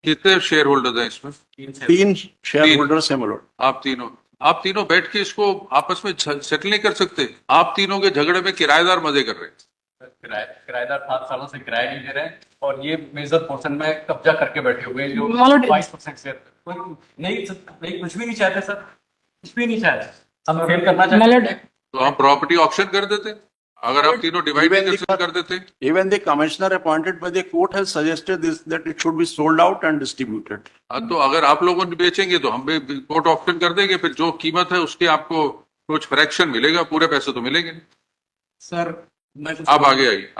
कितने share holders हैं इसमें? तीन शेयर होल्डर्स हैं मलोड। आप तीनों बैठ के इसको आपस में सेटल नहीं कर सकते? आप तीनों के झगड़े में किराएदार मजे कर रहे हैं। किराएदार 7 सालों से किराया नहीं दे रहे हैं और ये मेजर पोर्शन में कब्जा करके बैठे हुए हैं जो Malord- 22% शेयर नहीं कुछ भी नहीं चाहते सर, कुछ भी नहीं चाहते। हम फेल करना चाहते Malord- हैं। तो हम प्रॉपर्टी ऑक्शन कर देते, अगर आप तीनों डिवाइड कर देते। Even the commissioner appointed by the court has suggested this, that it should be sold out and distributed. हाँ, तो अगर आप लोगों ने बेचेंगे तो हम भी कोर्ट ऑप्शन कर देंगे, फिर जो कीमत है उसके आपको कुछ फ्रैक्शन मिलेगा, पूरे पैसे तो मिलेंगे नहीं। सर मैं आप आगे आइए।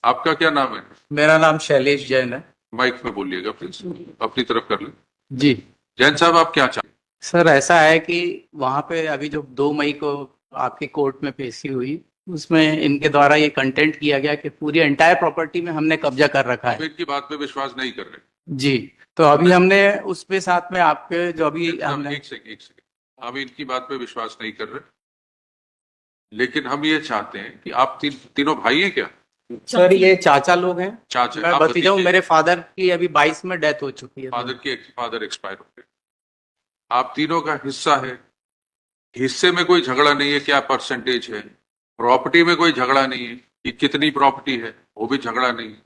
आपका क्या नाम है? मेरा नाम शैलेश जैन है। माइक में बोलिएगा प्लीज, अपनी तरफ कर ले। जी जैन साहब, आप क्या चाहते? सर, ऐसा है कि वहाँ पे अभी जो 2 मई को आपकी कोर्ट में पेशी हुई, उसमें इनके द्वारा ये कंटेंट किया गया कि पूरी एंटायर प्रॉपर्टी में हमने कब्जा कर रखा आप है। इनकी बात पे विश्वास नहीं कर रहे? जी, तो अभी हमने उस पे साथ में आपके जो अभी हमने एक सेकंड, हम इनकी बात पे विश्वास नहीं कर रहे, लेकिन हम ये चाहते हैं कि आप तीनों भाई हैं क्या? सर, ये चाचा लोग हैं। चाचा, मैं आप भतीजा हूँ। भतीजे? मेरे फादर की अभी 22 में डेथ हो चुकी है। फादर एक्सपायर हो गए, आप तीनों का हिस्सा है, हिस्से में कोई झगड़ा नहीं है, क्या परसेंटेज है, प्रॉपर्टी में कोई झगड़ा नहीं है कि कितनी प्रॉपर्टी है, वो भी झगड़ा नहीं है।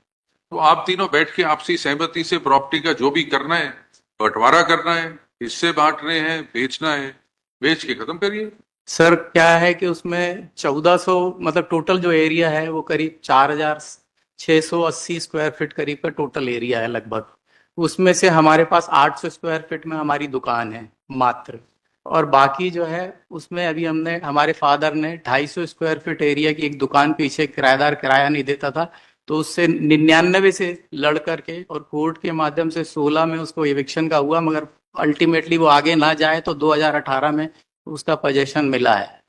तो आप तीनों बैठ के आपसी सहमति से प्रॉपर्टी का जो भी करना है, बंटवारा करना है, हिस्से बांटने हैं, बेचना है, बेच के खत्म करिए। सर, क्या है कि उसमें 1400 मतलब टोटल जो एरिया है वो करीब 4680 स्क्वायर फीट करीब का टोटल एरिया है लगभग। उसमें से हमारे पास 800 स्क्वायर फीट में हमारी दुकान है मात्र, और बाकी जो है उसमें अभी हमने हमारे फादर ने 250 स्क्वायर फीट एरिया की एक दुकान पीछे किराएदार किराया नहीं देता था, तो उससे 99 से लड़ करके और कोर्ट के माध्यम से 16 में उसको एविक्शन का हुआ, मगर अल्टीमेटली वो आगे ना जाए तो 2018 में उसका पोजेशन मिला है।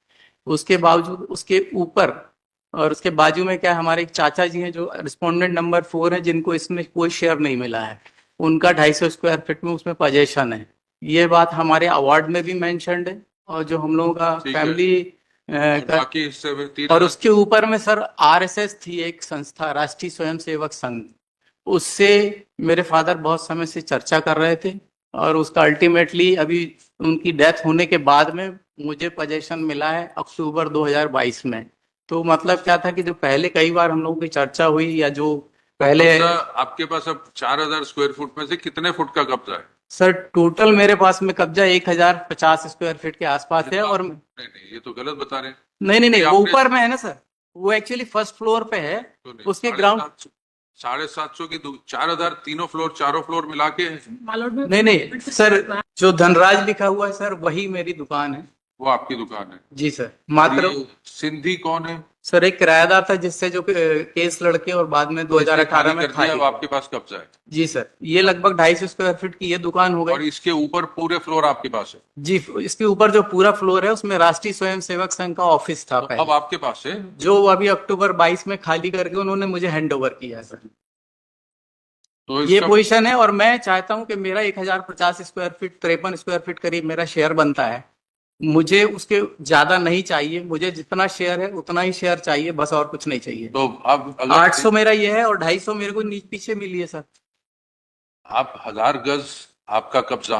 उसके बावजूद उसके ऊपर और उसके बाजू में क्या है, हमारे एक चाचा जी हैं जो रिस्पोंडेंट नंबर 4 है, जिनको इसमें कोई शेयर नहीं मिला है। उनका 250 स्क्वायर फीट में उसमें पोजेशन है। ये बात हमारे अवार्ड में भी मेंशन्ड है, और जो हम लोगों का ठीक है। फैमिली बाकी हिस्से में और उसके ऊपर में सर आरएसएस थी एक संस्था, राष्ट्रीय स्वयंसेवक संघ, उससे मेरे फादर बहुत समय से चर्चा कर रहे थे, और उसका अल्टीमेटली अभी उनकी डेथ होने के बाद में मुझे पोजेशन मिला है अक्टूबर 2022 में। तो मतलब क्या था कि जो पहले कई बार हम लोगों की चर्चा हुई, या जो पहले आपके पास अब 4000 स्क्वायर फुट में से कितने फुट का कब्जा है? सर, टोटल मेरे पास में कब्जा 1050 स्क्वायर फीट के आसपास है। और नहीं, ये तो गलत बता रहे हैं। नहीं, ये वो आपने- ऊपर में है ना सर, वो एक्चुअली फर्स्ट फ्लोर पे है। तो नहीं, उसके ग्राउंड 750 की 4000 तीनों फ्लोर चारों फ्लोर मिला के है। Malord- नहीं सर, जो धनराज लिखा हुआ है सर, वही मेरी दुकान है। वो आपकी दुकान है। जी सर, मात्र ये सिंधी कौन है? सर एक किराएदार था जिससे जो केस लड़के और बाद में 2018 में कर दिया, खाली। वो आपके पास कब्जा है। जी सर, ये लगभग 250 स्क्वायर फीट की ये दुकान हो और गई। इसके ऊपर पूरे फ्लोर आपके पास है। जी, इसके ऊपर जो पूरा फ्लोर है उसमें राष्ट्रीय स्वयंसेवक संघ का ऑफिस था तो पहले, अब आपके पास है। जो अभी अक्टूबर 22 में खाली करके उन्होंने मुझे हैंड ओवर किया है सर। तो ये इसका पोजीशन है, और मैं चाहता हूं कि मेरा 1050 स्क्वायर फीट 53 स्क्वायर फीट करीब मेरा शेयर बनता है। मुझे उसके ज्यादा नहीं चाहिए, मुझे जितना शेयर है उतना ही शेयर चाहिए, बस और कुछ नहीं चाहिए। तो अब अगर 800 मेरा ये है और 250 मेरे को पीछे मिली है सर। आप 1000 गज आपका कब्जा,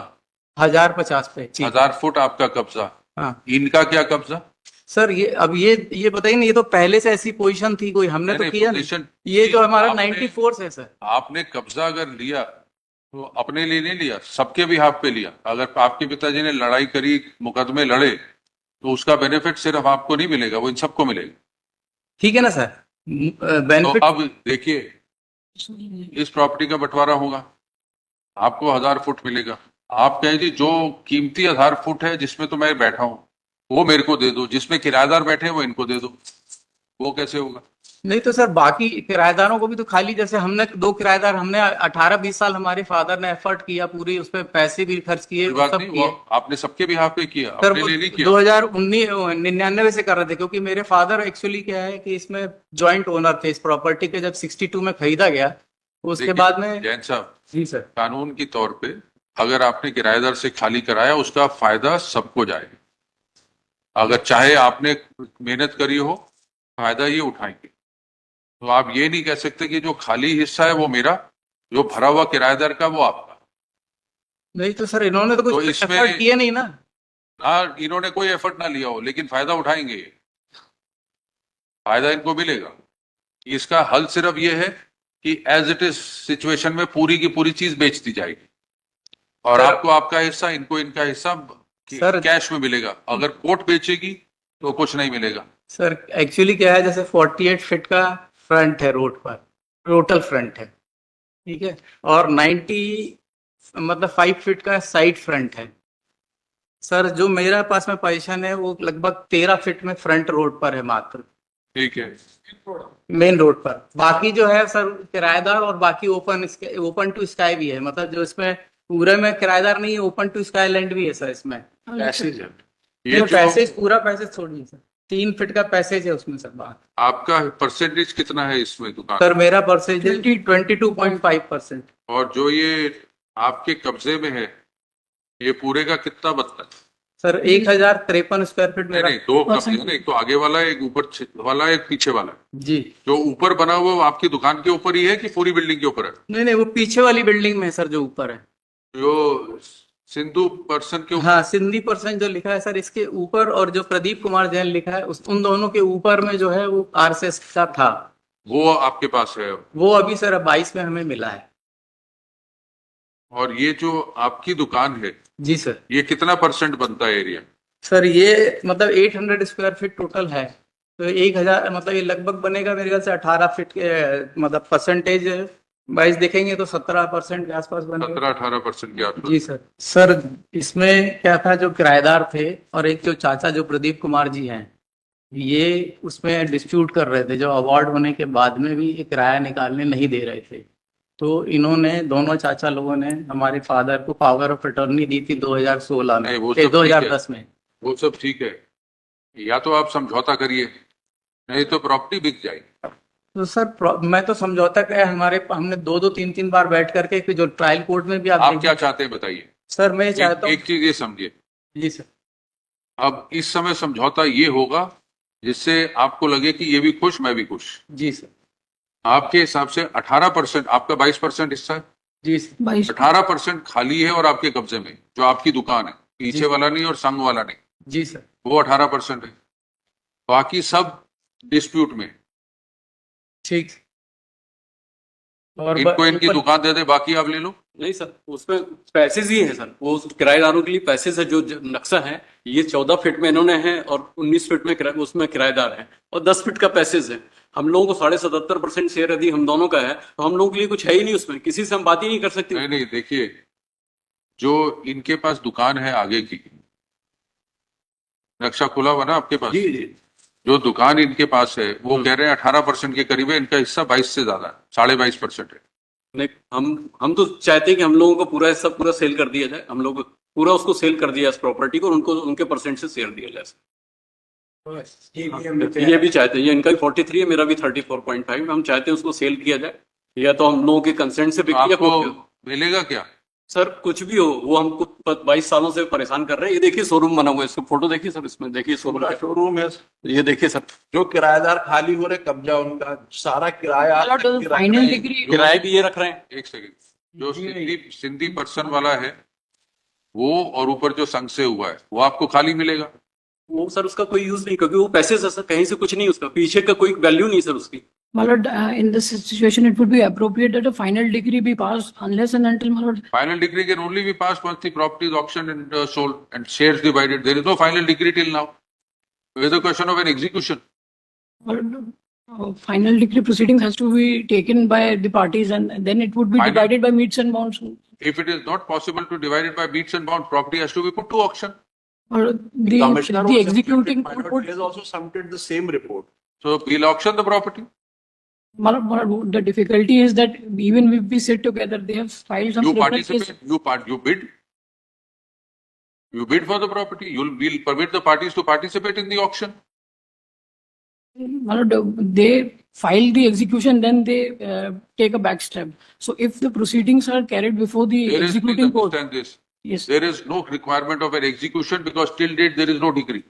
1050 पे जी। 1000 फुट आपका कब्जा, हाँ इनका क्या कब्जा? सर, ये अब ये बताइए ना, ये तो पहले से ऐसी पोजीशन थी, कोई हमने तो नहीं, किया नहीं। पोजीशन- ये जो हमारा आपने- 94 है सर। आपने कब्जा अगर लिया तो अपने लिए नहीं लिया, सबके भी हाथ पे लिया। अगर आपके पिताजी ने लड़ाई करी, मुकदमे लड़े, तो उसका बेनिफिट सिर्फ आपको नहीं मिलेगा, वो इन सबको मिलेगा। ठीक है ना सर, तो बेनिफिट। अब देखिए, इस प्रॉपर्टी का बंटवारा होगा, आपको 1000 फुट मिलेगा। आप कहें जी जो कीमती 1000 फुट है जिसमें तो मैं बैठा हूं वो मेरे को दे दो, जिसमें किराएदार बैठे हैं वो इनको दे दो, वो कैसे होगा? नहीं तो सर, बाकी किराएदारों को भी तो खाली, जैसे हमने 2 किराएदार, हमने 18-20 साल हमारे फादर ने एफर्ट किया, पूरी उस पर पैसे भी खर्च किए, कोई बात सब नहीं, किए। वो आपने सबके भी हाथ पे किया, सर अपने वो लिए नहीं किया। 2099 से कर रहे थे, क्योंकि मेरे फादर एक्चुअली क्या है कि इसमें जॉइंट ओनर थे इस प्रॉपर्टी के। जब 62 में खरीदा गया, उसके देखिए, बाद में। जैन साहब, जी सर। कानून की तौर पे अगर आपने किराएदार से खाली कराया, उसका फायदा सबको जाएगा। अगर चाहे आपने मेहनत करी हो, फायदा ये उठाएंगे। तो आप ये नहीं कह सकते कि जो खाली हिस्सा है वो मेरा जो भरा हुआ किराएदार का वो आपका। नहीं तो सर इन्होंने तो तो कुछ इसमें- एफर्ट किए नहीं ना। हाँ, इन्होंने कोई एफर्ट ना लिया हो, लेकिन फायदा उठाएंगे ये। फायदा इनको मिलेगा। इसका हल सिर्फ ये है कि एज इट इज सिचुएशन में पूरी की पूरी चीज बेच दी जाएगी और सर- आपको आपका हिस्सा, इनको इनका हिस्सा सर- कैश में मिलेगा। अगर कोर्ट बेचेगी तो कुछ नहीं मिलेगा। सर एक्चुअली क्या है, जैसे 48 फीट का फ्रंट है रोड पर, टोटल फ्रंट है, ठीक है, और 90 मतलब 5 फीट का साइड फ्रंट है। सर जो मेरा पास में पोजीशन है वो लगभग 13 फीट में फ्रंट रोड पर है मात्र, ठीक है। मेन रोड पर। बाकी जो है सर किराएदार और बाकी ओपन टू स्काई भी है, मतलब जो इसमें पूरे में किराएदार नहीं है, ओपन टू स्काई लैंड भी है सर इसमें। पैसेज है। ये जो पैसेज, पूरा पैसेज छोड़िए सर, 3 फीट का पैसेज है उसमें सर। बात आपका परसेंटेज कितना है इसमें दुकान? सर मेरा परसेंट 22.5%। और जो ये आपके कब्जे में है, ये पूरे का कितना बनता है? सर 1053 स्क्वायर फीट नहीं मेरा। नहीं, दो कब्जे हैं ना, एक तो आगे वाला, एक ऊपर वाला, एक पीछे वाला। जी जो ऊपर बना हुआ वो आपकी दुकान के ऊपर ही है कि पूरी बिल्डिंग के ऊपर है? नहीं नहीं, वो पीछे वाली बिल्डिंग में है सर, जो ऊपर है। जो सिंधु पर्सन के ऊपर, हाँ, सिंधी पर्सन जो लिखा है सर इसके ऊपर, और जो प्रदीप कुमार जैन लिखा है उन दोनों के ऊपर में जो है वो आरएसएस का था, वो आपके पास है। वो अभी सर 22 में हमें मिला है। और ये जो आपकी दुकान है, जी सर। ये कितना परसेंट बनता है एरिया? सर ये मतलब 800 स्क्वायर फीट टोटल है, तो 1000 मतलब ये लगभग बनेगा मेरे ख्याल से 18 फीट के, मतलब परसेंटेज वाइज देखेंगे तो 17% के आसपास बनेगा। 17-18% के आसपास। जी सर। सर इसमें क्या था, जो किराएदार थे और एक जो चाचा जो प्रदीप कुमार जी हैं, ये उसमें डिस्प्यूट कर रहे थे, जो अवार्ड होने के बाद में भी ये किराया निकालने नहीं दे रहे थे। तो इन्होंने, दोनों चाचा लोगों ने हमारे फादर को पावर ऑफ अटॉर्नी दी थी 2016 में, नहीं, वो सब ठीक है। 2010 में। वो सब ठीक है, या तो आप समझौता करिए, नहीं तो प्रॉपर्टी बिक जाएगी। तो सर मैं तो समझौता क्या है, हमने 2-3 बार बैठ करके, कि जो ट्रायल कोर्ट में भी आप देखिए- क्या चाहते हैं बताइए? सर मैं चाहता हूँ। एक चीज ये समझिए, जी सर। अब इस समय समझौता ये होगा जिससे आपको लगे कि ये भी खुश, मैं भी खुश। जी सर। आपके हिसाब से 18%, आपका 22% हिस्सा है, जी सर। 18% खाली है और आपके कब्जे में, जो आपकी दुकान है, पीछे वाला नहीं और संग वाला नहीं, जी सर। वो 18% है। बाकी सब डिस्प्यूट में। ठीक। और इनको इनकी ऊपर- दुकान दे दे, बाकी आप ले लो। नहीं सर, उसमें पैसेज ही है सर, वो किराएदारों के लिए पैसेज है। जो नक्शा है ये 14 फीट में इन्होंने है और 19 फीट में उसमें किराएदार है, और 10 फीट का पैसेज है। हम लोगों को 77.5% शेयर यदि हम दोनों का है, तो हम लोगों के लिए कुछ है ही नहीं उसमें, किसी से हम बात ही नहीं कर सकते। नहीं नहीं, देखिए, जो इनके पास दुकान है आगे की, नक्शा खुला हुआ ना आपके पास? जी जी। जो दुकान इनके पास है वो कह रहे हैं 18% के करीब है, इनका हिस्सा 22 से ज्यादा है, 22.5% है। नहीं, हम तो चाहते हैं कि हम लोगों को पूरा हिस्सा पूरा सेल कर दिया जाए, हम लोग पूरा उसको सेल कर दिया इस प्रॉपर्टी को, और उनको उनके परसेंट से शेयर दिया जाए। ये भी चाहते हैं, ये इनका भी 43 है, मेरा भी 34.5, हम चाहते हैं उसको सेल किया जाए, या तो हम लोगों के कंसेंट से बिक आपको मिलेगा क्या? सर कुछ भी हो, वो हमको 22 सालों से परेशान कर रहे हैं। ये देखिए शोरूम बना हुआ है, इसको फोटो देखिए सर, इसमें देखिए शोरूम का। शोरूम है। ये देखिए सर, जो किराएदार खाली हो रहे, कब्जा उनका सारा किराया फाइनल डिग्री किराए भी ये रख रहे हैं। एक सेकंड, जो सिंधी पर्सन वाला है वो, और ऊपर जो संघ से हुआ है वो आपको खाली मिलेगा। वो सर उसका कोई यूज नहीं, क्योंकि वो पैसे से सर कहीं से कुछ नहीं, उसका पीछे का कोई वैल्यू नहीं सर उसकी। Malad, in this situation, it would be appropriate that a final degree be passed unless and until, Malad, Final degree can only be passed once the property is auctioned and sold and shares divided. There is no final degree till now. It is a question of an execution. final degree proceedings has to be taken by the parties, and then it would be Final- divided by meets and bounds. If it is not possible to divide it by beats and bounds, property has to be put to auction. Or Commissioner the was executing submitted, court he has also submitted the same report. So we'll auction the property. Malad, the difficulty is that even if we sit together, they have filed some You criminal participate, case. you bid. You bid for the property. We'll permit the parties to participate in the auction. Malad, they file the execution, then they take a back step. So if the proceedings are carried before the There is, please executing court, understand this. yes. There is no requirement of an execution because till date there is no decree.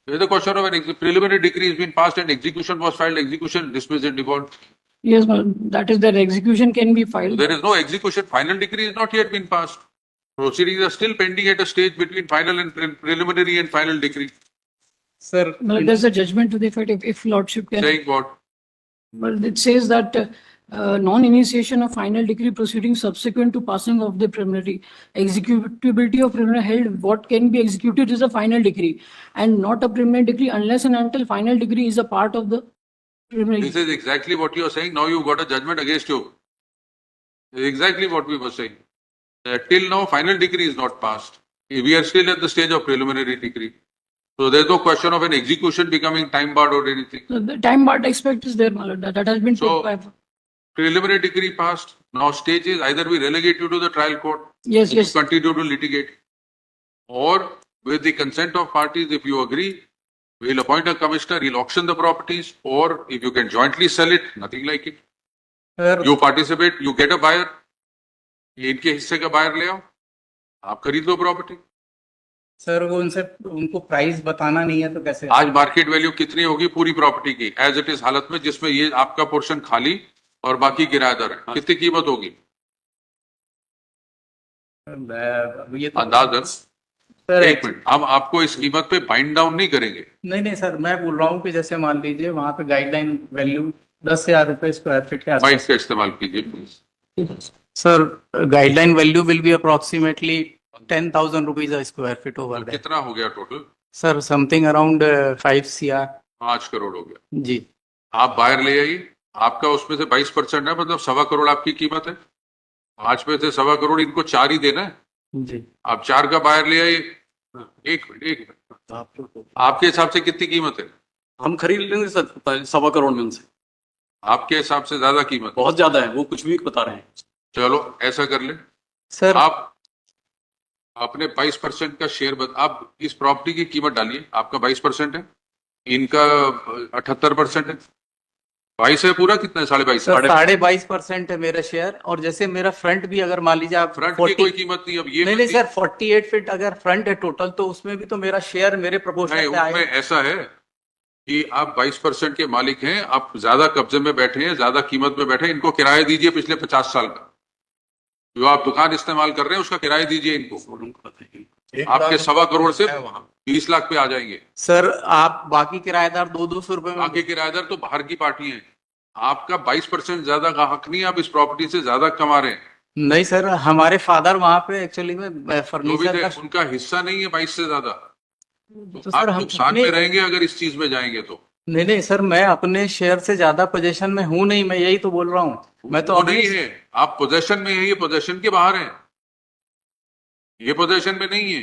There is a question of an preliminary decree has been passed and execution was filed, execution dismissed in default. Yes, ma'am, that is their execution can be filed. There is no execution. Final decree is not yet been passed. Proceedings are still pending at a stage between final and preliminary and final decree. Sir, Well, there's a judgment to the effect if lordship can. Saying what? Well, it says that non-initiation of final decree proceedings subsequent to passing of the preliminary executability of preliminary held, what can be executed is a final decree and not a preliminary decree unless and until final decree is a part of the preliminary. This is exactly what you are saying. Now you've got a judgment against you. This is exactly what we were saying. Till now, final decree is not passed. We are still at the stage of preliminary decree. So there's no question of an execution becoming time barred or anything. So the time barred aspect is there, my lord. That has been So- put by. Preliminary decree passed. Now stage is either we relegate you to the trial court, Yes, you yes. continue to litigate, or with the consent of parties, if you agree, we'll appoint a commissioner, he'll auction the properties, or if you can jointly sell it, nothing like it. sir, You participate, you get a buyer, ये इनके हिस्से का buyer ले आओ, आप खरीद लो property. Sir वो उनसे उनको प्राइस बताना नहीं है तो कैसे? आज मार्केट वैल्यू कितनी होगी पूरी प्रॉपर्टी की एज इट इज हालत में, जिसमें ये आपका पोर्शन खाली और बाकी किराएदार है, कितनी कीमत होगी ये तो अंदाजन? सर एक मिनट, हम आपको इस कीमत पे बाइंड डाउन नहीं करेंगे. नहीं सर, मैं बोल रहा हूँ कि जैसे मान लीजिए वहां पे गाइडलाइन वैल्यू 10,000 रुपए स्क्वायर फीट के आसपास. बाइंड का इस्तेमाल कीजिए please. Sir guideline value will be approximately 10,000 rupees a square feet over that. कितना हो गया total? Sir something around 5 CR. 5 crore हो गया. जी. आप बायर ले आइए, आपका उसमें से 22% है, मतलब 1.25 करोड़ आपकी कीमत है. 5 में से 1.25 करोड़ इनको 4 ही देना है. जी. आप 4 का बायर ले आइए. एक मिनट, आपके हिसाब से कितनी कीमत है? हम खरीद लेंगे सर 1.25 करोड़ में उनसे. आपके हिसाब से ज्यादा कीमत है. बहुत ज्यादा है, वो कुछ भी बता रहे हैं. चलो ऐसा कर ले, सर आप अपने 22% का शेयर आप इस प्रॉपर्टी की कीमत डालिए. आपका 22% है, इनका 78% है. 22 है पूरा, कितना है? 22.5. सर 22.5% है मेरा शेयर. और जैसे मेरा फ्रंट भी अगर मान लीजिए आप फ्रंट की 40 कोई कीमत नहीं. अब ये नहीं नहीं सर 48 फीट अगर फ्रंट है टोटल तो उसमें भी तो मेरा शेयर मेरे नहीं, प्रोपोर्शनल में उसमें आएगा. ऐसा है कि आप 22% के मालिक हैं, आप ज्यादा कब्जे में बैठे हैं, ज्यादा कीमत में बैठे हैं. इनको किराया दीजिए पिछले 50 साल का. जो आप दुकान इस्तेमाल कर रहे हैं उसका किराया दीजिए इनको. आपके 1.25 करोड़ से 20 लाख पे आ जाएंगे. सर आप बाकी किराएदार 200 रुपए में बाकी किराएदार तो बाहर की पार्टी हैं. आपका 22% ज्यादा का हक नहीं है, आप इस प्रॉपर्टी से ज्यादा कमा रहे हैं. नहीं सर, हमारे फादर वहां पे एक्चुअली में जो भी फर्नीचर थे, का. उनका हिस्सा नहीं है 22 से ज्यादा. तो आप सर हम नुकसान में रहेंगे अगर इस चीज में जाएंगे तो. नहीं सर, मैं अपने शेयर से ज्यादा पोजीशन में हूं नहीं, मैं यही तो बोल रहा हूँ. मैं तो वो अभी नहीं है, आप पोजेशन में है, ये पोजेशन के बाहर है, ये पोजेशन में नहीं है.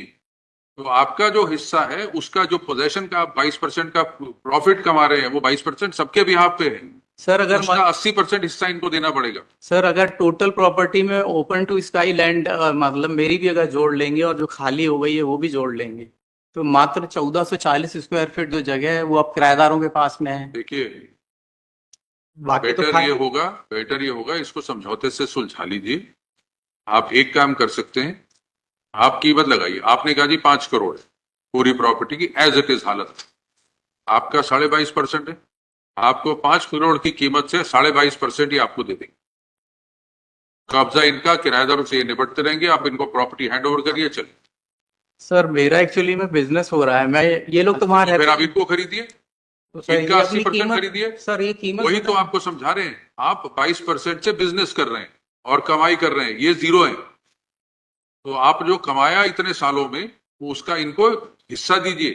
तो आपका जो हिस्सा है उसका जो पोजेशन का आप 22% का प्रॉफिट कमा रहे हैं, वो 22% सबके बिहाफ पे है. सर अगर उसका 80% हिस्सा इनको देना पड़ेगा. सर अगर टोटल प्रॉपर्टी में ओपन टू स्काई लैंड मतलब मेरी भी अगर जोड़ लेंगे और जो खाली हो गई है वो भी जोड़ लेंगे तो मात्र 1440 स्क्वायर फीट जो जगह है वो अब किराएदारों के पास में है. देखिए, बाकी तो बेटर ये होगा इसको समझौते से सुलझा लीजिए. आप एक काम कर सकते हैं, आप कीमत लगाइए. आपने कहा जी 5 करोड़ है पूरी प्रॉपर्टी की एज इट इज हालत. आपका 22.5% है. आपको 5 करोड़ की कीमत से 22.5% ही आपको दे देंगे. कब्जा इनका, किराएदारों से ये निपटते रहेंगे. आप इनको प्रॉपर्टी हैंड ओवर करिए. चलिए, सर मेरा एक्चुअली में बिजनेस हो रहा है, मैं ये लोग तो वहां फिर रहते आप इनको खरीदिए, तो सर इनका ये अपनी 80% कीमत- खरीदिए. सर ये कीमत वही तो आपको समझा रहे हैं. आप 22% से बिजनेस कर रहे हैं और कमाई कर रहे हैं, ये जीरो है. तो आप जो कमाया इतने सालों में उसका इनको हिस्सा दीजिए,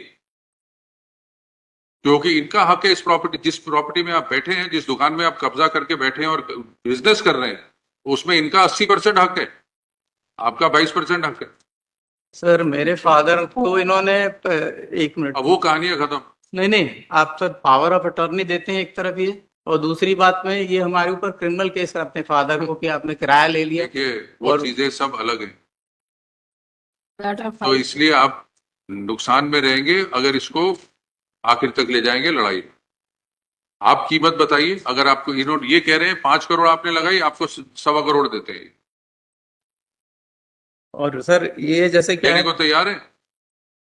क्योंकि इनका हक है इस प्रॉपर्टी. जिस प्रॉपर्टी में आप बैठे हैं, जिस दुकान में आप कब्जा करके बैठे हैं और बिजनेस कर रहे हैं, उसमें इनका 80% हक है, आपका 22% हक है. सर मेरे फादर को इन्होंने एक मिनट. अब वो कहानी है खत्म. नहीं आप सर पावर ऑफ अटॉर्नी देते हैं एक तरफ ये, और दूसरी बात में ये हमारे ऊपर क्रिमिनल केस करते हैं फादर को कि आपने किराया ले लिया. देखिए, वो और- चीजें सब अलग हैं. That are तो filed. इसलिए आप नुकसान में रहेंगे अगर इसको आखिर तक ले जाएंगे लड़ाई. आप कीमत बताइए. अगर आपको इन्होंने ये कह रहे हैं 5 करोड़ आपने लगाई, आपको 1.25 करोड़ देते हैं. और सर ये जैसे क्या देने है, को तैयार है?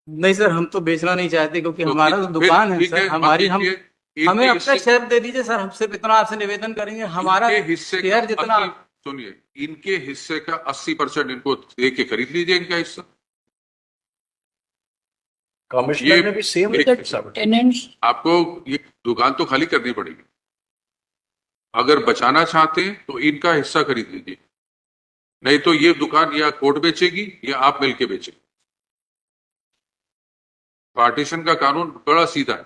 नहीं सर हम तो बेचना नहीं चाहते क्योंकि तो हमारा फिर- तो दुकान है ठीक सर, मत हमारी हम बेचिए. हमें इनके अपना हिस्से- शेयर दे दीजिए सर, हम सिर्फ इतना आपसे निवेदन करेंगे, हमारा इनके हिस्से शेयर का जितना सुनिए, इनके हिस्से का 80% इनको दे के खरीद लीजिए इनका हिस्सा। Commissioner ने भी same एक- rate fixed किया। Tenants, आपको ये दुकान तो खाली करनी पड़ेगी। अगर बचाना चाहते हैं तो इनका हिस्सा खरीद लीजिए, नहीं तो ये दुकान या कोर्ट बेचेगी या आप मिलके बेचेंगे। पार्टीशन का कानून बड़ा सीधा है,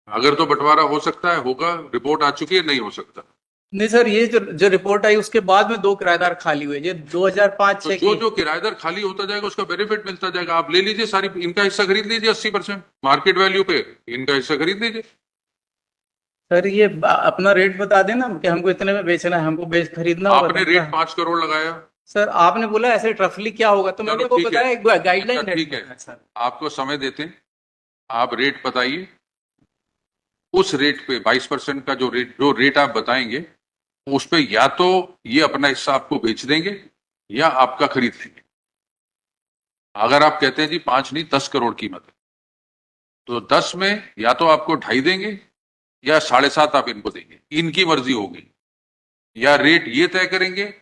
अगर तो बंटवारा हो सकता है होगा, रिपोर्ट आ चुकी है, नहीं हो सकता। नहीं सर, ये जो रिपोर्ट आई उसके बाद में 2 किराएदार खाली हुए, ये 2005-6 तो की। जो किराएदार खाली होता जाएगा उसका बेनिफिट मिलता जाएगा। आप ले लीजिए सारी, इनका हिस्सा खरीद लीजिए 80% मार्केट वैल्यू पे, इनका हिस्सा खरीद लीजिए। सर ये अपना रेट बता देना कि हमको इतने में बेचना है, हमको बेच खरीदना होगा आपने तो रेट क्या? 5 करोड़ लगाया, सर आपने बोला ऐसे रफली क्या होगा, तो मैंने चलो वो ठीक है। बताया, एक गाइडलाइन अच्छा, ठीक है। सर। आपको समय देते हैं, आप रेट बताइए, उस रेट पे 22% का जो रेट आप बताएंगे उस पे या तो ये अपना हिस्सा आपको बेच देंगे या आपका खरीद लेंगे। अगर आप कहते हैं जी 5 नहीं 10 करोड़ कीमत है, तो 10 में या तो आपको 2.5 देंगे या 7.5 आप इनको देंगे, इनकी मर्जी होगी। या रेट ये तय करेंगे,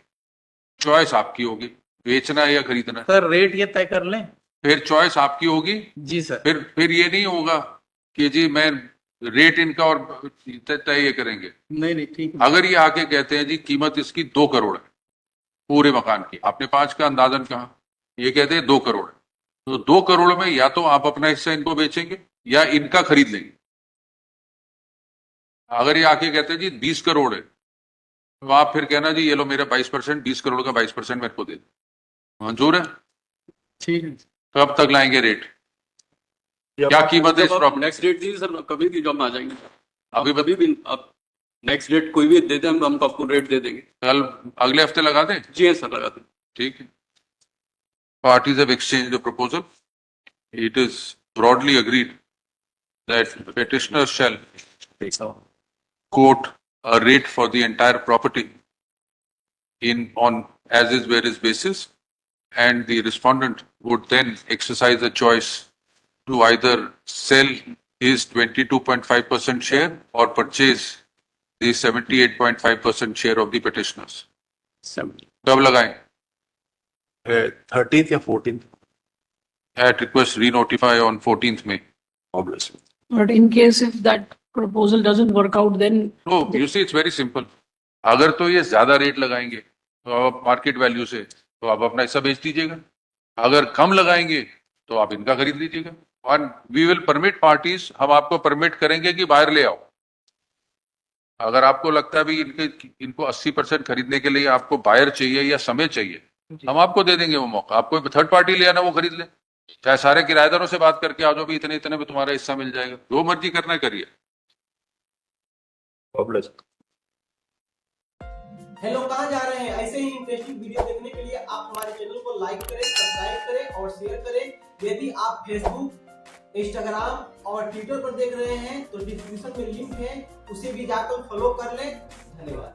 चॉइस आपकी होगी, बेचना है या खरीदना है, सर रेट ये तय कर लें। फिर चॉइस आपकी होगी। जी सर। फिर ये नहीं होगा कि जी मैं रेट इनका और तय ये करेंगे। नहीं ठीक है। अगर ये आके कहते हैं जी कीमत इसकी 2 करोड़ है पूरे मकान की, आपने 5 का अंदाजन कहा, ये कहते हैं 2 करोड़ है, तो 2 करोड़ में या तो आप अपना हिस्सा इनको बेचेंगे या इनका खरीद लेंगे। अगर ये आके कहते हैं जी 20 करोड़ है, तो आप फिर कहना जी ये लो मेरा 22%, 20 करोड़ का 22% मेरे को दे दो। मंजूर है? ठीक है। कब तक लाएंगे रेट? क्या कीमत है इस प्रॉपर्टी? नेक्स्ट डेट दीजिए सर, कभी भी जब आ जाएंगे अभी कभी भी आप नेक्स्ट डेट कोई भी दे दें, हम आपको रेट दे देंगे। कल अगले हफ्ते लगा दें? जी हाँ सर, लगा दें। ठीक है। Parties have exchanged the proposal. It is broadly agreed that petitioner shall quote a rate for the entire property on as is where is basis, and the respondent would then exercise a choice to either sell his 22.5% share or purchase the 78.5% share of the petitioners. कब लगाएं? 13th या 14th, At request re-notify on 14th May. obviously. but in case if that proposal doesn't work out, then No, you see, it's very simple. अगर तो ये ज्यादा rate लगाएंगे तो आप मार्केट वैल्यू से, तो आप अपना हिस्सा बेच दीजिएगा। अगर कम लगाएंगे तो आप इनका खरीद लीजिएगा। और वी विल परमिट पार्टीज, हम आपको परमिट करेंगे कि बाहर ले आओ। अगर आपको लगता है भी इनको 80% खरीदने के लिए आपको बायर चाहिए या समय चाहिए, हम आपको दे देंगे वो मौका। आपको थर्ड पार्टी ले आना, वो खरीद ले, चाहे सारे किराएदारों से बात करके आ जाओ भी इतने इतने में तुम्हारा हिस्सा मिल जाएगा, जो मर्जी करना है करिए। Obviously. हेलो, कहाँ जा रहे हैं? ऐसे ही इंटरेस्टिंग वीडियो देखने के लिए आप हमारे चैनल को लाइक करें, सब्सक्राइब करें और शेयर करें। यदि आप फेसबुक, इंस्टाग्राम और ट्विटर पर देख रहे हैं तो डिस्क्रिप्शन में लिंक है, उसे भी जाकर फॉलो कर लें। धन्यवाद।